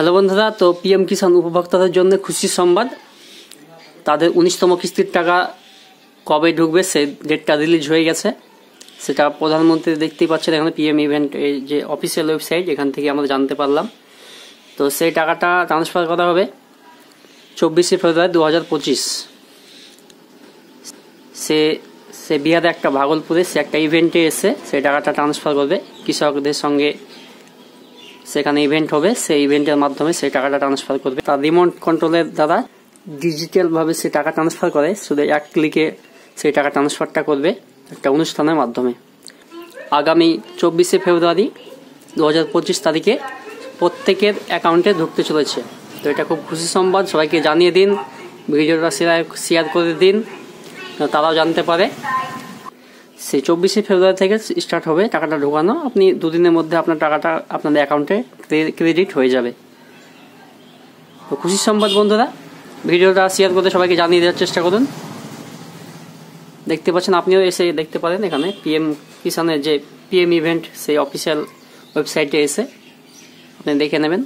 Hello বন্ধুরা, তো PM কিষাণ উপভোক্তাদের জন্য খুশি সংবাদ। তাদের 19তম কিস্তির টাকা কবে ঢুকবে সে ডেটটা রিলিজ হয়ে গেছে। সেটা প্রধানমন্ত্রী দেখতেই পাচ্ছেন এখানে পিএম ইভেন্ট এই যে অফিসিয়াল ওয়েবসাইট, এখান থেকে আমরা জানতে পারলাম। তো সেই টাকাটা ট্রান্সফার করা হবে 24শে ফেব্রুয়ারি 2025। সে বিহারে একটা ভাগলপুরে সে একটা ইভেন্টে এসে সেই টাকাটা ট্রান্সফার করবে কৃষকদের সঙ্গে। সেখানে ইভেন্ট হবে, সেই ইভেন্টের মাধ্যমে সেই টাকাটা ট্রান্সফার করবে। তার রিমোট কন্ট্রোলের দ্বারা ডিজিটালভাবে সে টাকা ট্রান্সফার করে, শুধু এক ক্লিকে সেই টাকা ট্রান্সফারটা করবে একটা অনুষ্ঠানের মাধ্যমে। আগামী 24শে ফেব্রুয়ারি 2025 তারিখে প্রত্যেকের অ্যাকাউন্টে ঢুকতে চলেছে। তো এটা খুব খুশি সংবাদ, সবাইকে জানিয়ে দিন, ভিডিওটা শেয়ার করে দিন, তারাও জানতে পারে। সেই 24শে ফেব্রুয়ারি থেকে স্টার্ট হবে টাকাটা ঢোকানো। আপনি দুদিনের মধ্যে আপনার টাকাটা আপনাদের অ্যাকাউন্টে ক্রেডিট হয়ে যাবে। তো খুশি সংবাদ বন্ধুরা, ভিডিওটা শেয়ার করে সবাইকে জানিয়ে দেওয়ার চেষ্টা করুন। দেখতে পাচ্ছেন, আপনিও এসে দেখতে পারেন এখানে পিএম কিষাণের যে পিএম ইভেন্ট সেই অফিসিয়াল ওয়েবসাইটে এসে আপনি দেখে নেবেন।